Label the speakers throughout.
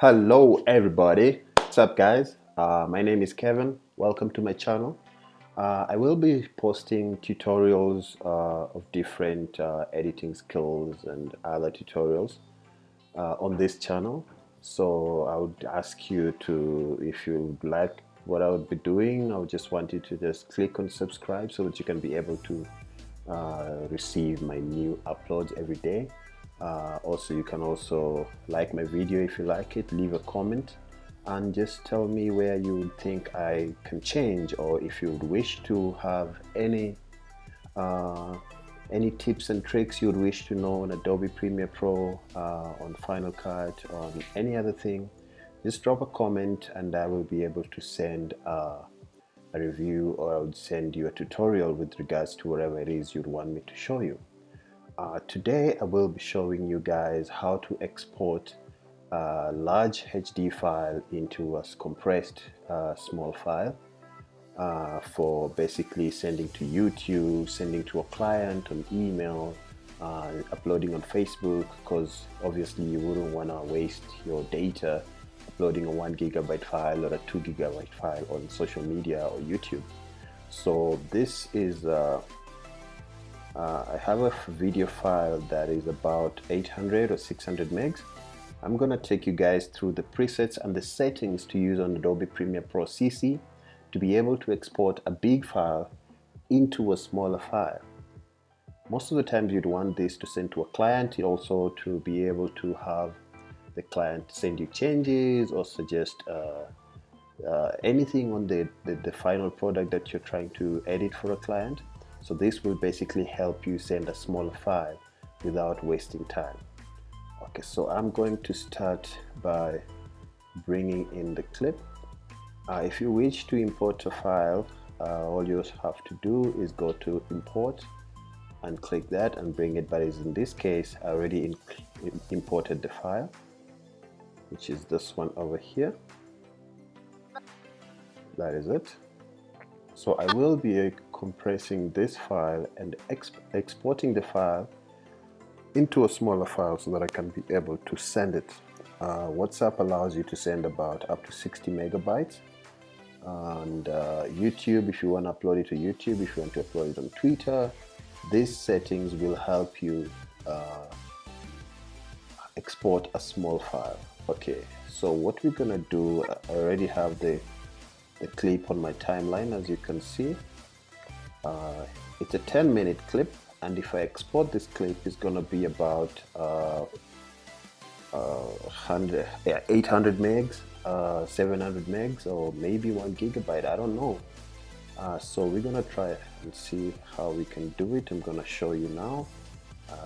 Speaker 1: Hello, everybody. What's up, guys? My name is Kevin. Welcome to my channel. I will be posting tutorials of different editing skills and other tutorials on this channel. So I would ask you to, if you like what I would be doing, I would just want you to just click on subscribe so that you can be able to receive my new uploads every day. Also, you can also like my video if you like it, leave a comment, and just tell me where you think I can change, or if you would wish to have any tips and tricks you would wish to know on Adobe Premiere Pro, on Final Cut, on any other thing. Just drop a comment and I will be able to send a review, or I would send you a tutorial with regards to whatever it is you'd want me to show you. Today I will be showing you guys how to export a large HD file into a compressed small file for basically sending to YouTube, sending to a client on email, uploading on Facebook, because obviously you wouldn't want to waste your data uploading a 1 GB file or a 2 GB file on social media or YouTube. So this is I have a video file that is about 800 or 600 megs. I'm gonna take you guys through the presets and the settings to use on Adobe Premiere Pro CC to be able to export a big file into a smaller file. Most of the times you'd want this to send to a client, also to be able to have the client send you changes or suggest anything on the final product that you're trying to edit for a client. So this will basically help you send a smaller file without wasting time. Okay, so I'm going to start by bringing in the clip. If you wish to import a file, all you have to do is go to import and click that and bring it, but in this case I already imported the file, which is this one over here. That is it. So I will be compressing this file and exporting the file into a smaller file so that I can be able to send it. WhatsApp allows you to send about up to 60 megabytes, and YouTube, if you want to upload it to YouTube, if you want to upload it on Twitter, these settings will help you export a small file. Okay, so what we're gonna do, I already have the clip on my timeline, as you can see. It's a 10-minute clip, and if I export this clip, it's gonna be about 800 megs, 700 megs, or maybe 1 GB, I don't know. So we're gonna try and see how we can do it. I'm gonna show you now.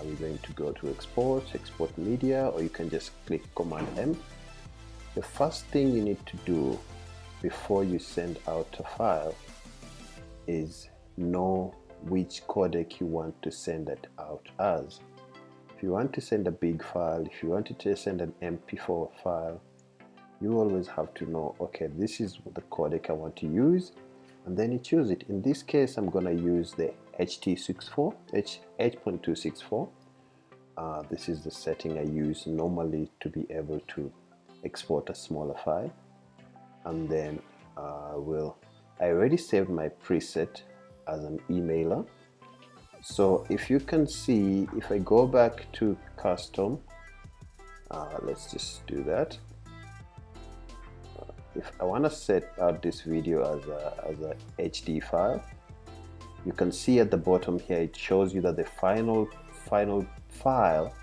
Speaker 1: We're going to go to export media, or you can just click Command M. The first thing you need to do before you send out a file is know which codec you want to send it out as. If you want to send a big file, if you want to send an MP4 file, you always have to know, okay, this is the codec I want to use, and then you choose it. In this case, I'm gonna use the H.264. This is the setting I use normally to be able to export a smaller file. And then I already saved my preset as an emailer. So if you can see, if I go back to custom, let's just do that. If I want to set out this video as a HD file, you can see at the bottom here it shows you that the final file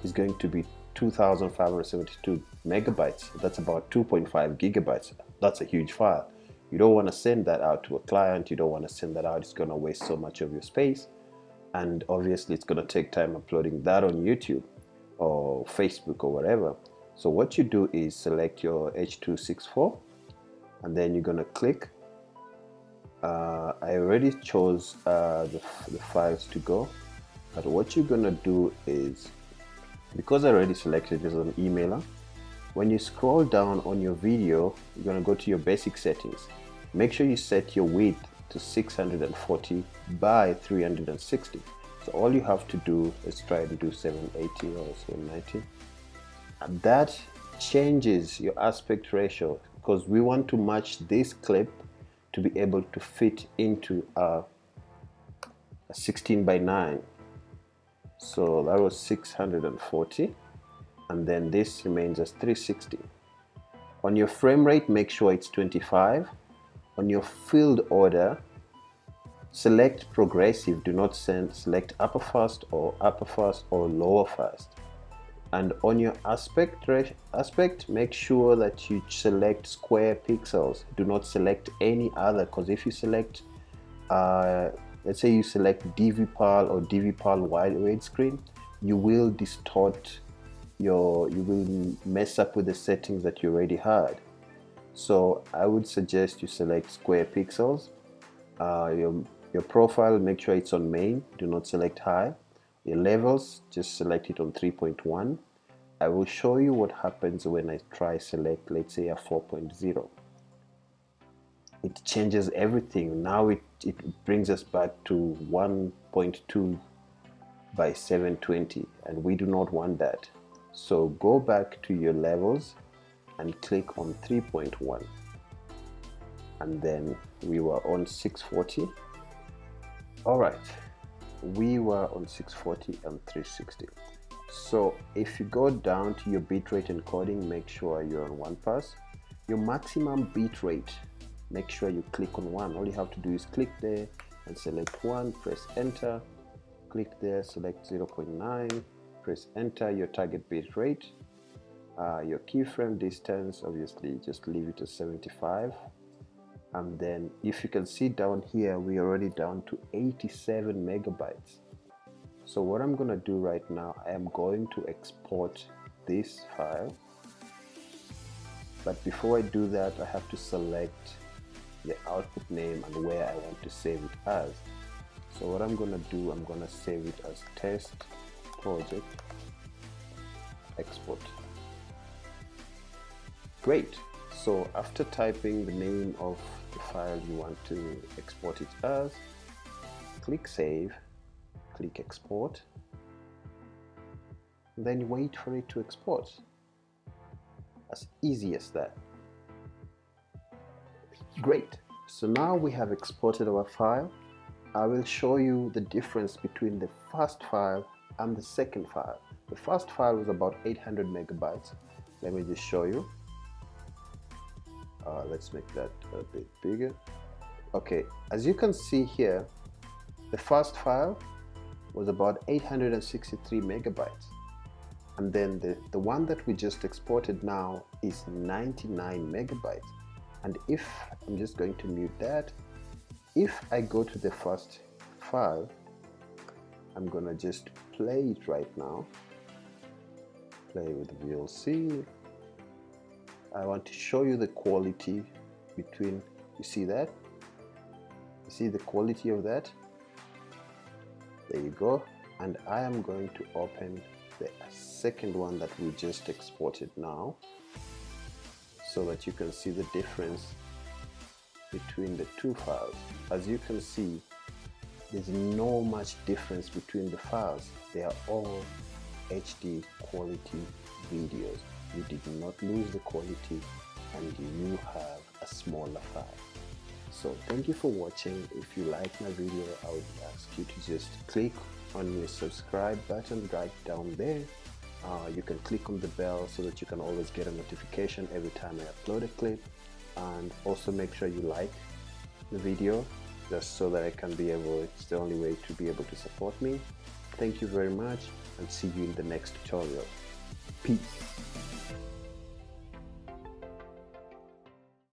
Speaker 1: is going to be 2572 megabytes. That's about 2.5 gigabytes. That's a huge file. You don't want to send that out to a client. You don't want to send that out. It's going to waste so much of your space, and obviously it's going to take time uploading that on YouTube or Facebook or whatever. So what you do is select your H.264, and then you're going to click. I already chose the files to go, but what you're going to do is, because I already selected it as an emailer, when you scroll down on your video, you're going to go to your basic settings. Make sure you set your width to 640 by 360. So all you have to do is try to do 780 or 790. And that changes your aspect ratio, because we want to match this clip to be able to fit into a 16 by 9. So that was 640, and then this remains as 360. On your frame rate, make sure it's 25. On your field order, select progressive. Do not select upper fast or lower fast. And on your aspect, make sure that you select square pixels. Do not select any other, because if you select let's say you select DVPAL or DVPAL widescreen, you will distort you will mess up with the settings that you already had. So I would suggest you select square pixels. Your profile, make sure it's on main, do not select high. Your levels, just select it on 3.1. I will show you what happens when I try select, let's say, a 4.0. It changes everything. Now it brings us back to 1.2 by 720, and we do not want that. So go back to your levels and click on 3.1, and then we were on 640. All right, we were on 640 and 360. So if you go down to your bitrate encoding, make sure you're on 1 pass. Your maximum bitrate, make sure you click on 1. All you have to do is click there and select 1, press enter, click there, select 0.9, press enter. Your target bitrate, your keyframe distance, obviously just leave it as 75. And then if you can see down here, we're already down to 87 megabytes. So what I'm going to do right now, I am going to export this file. But before I do that, I have to select the output name and where I want to save it as. So what I'm going to do, I'm going to save it as test project export. Great. So after typing the name of the file you want to export it as, click save, click export, then wait for it to export. As easy as that. Great. So now we have exported our file. I will show you the difference between the first file and the second file. The first file was about 800 megabytes. Let me just show you. Let's make that a bit bigger. Okay, as you can see here, the first file was about 863 megabytes. And then the one that we just exported now is 99 megabytes. And if I'm just going to mute that, if I go to the first file, I'm gonna just play it right now. Play with VLC. I want to show you the quality between, you see that? You see the quality of that? There you go. And I am going to open the second one that we just exported now, so that you can see the difference between the two files. As you can see, there's no much difference between the files. They are all HD quality videos. You did not lose the quality, and you have a smaller file. So thank you for watching. If you like my video, I would ask you to just click on your subscribe button right down there. You can click on the bell so that you can always get a notification every time I upload a clip, and also make sure you like the video, just so that I can be able, it's the only way to be able to support me. Thank you very much, and see you in the next tutorial. Peace.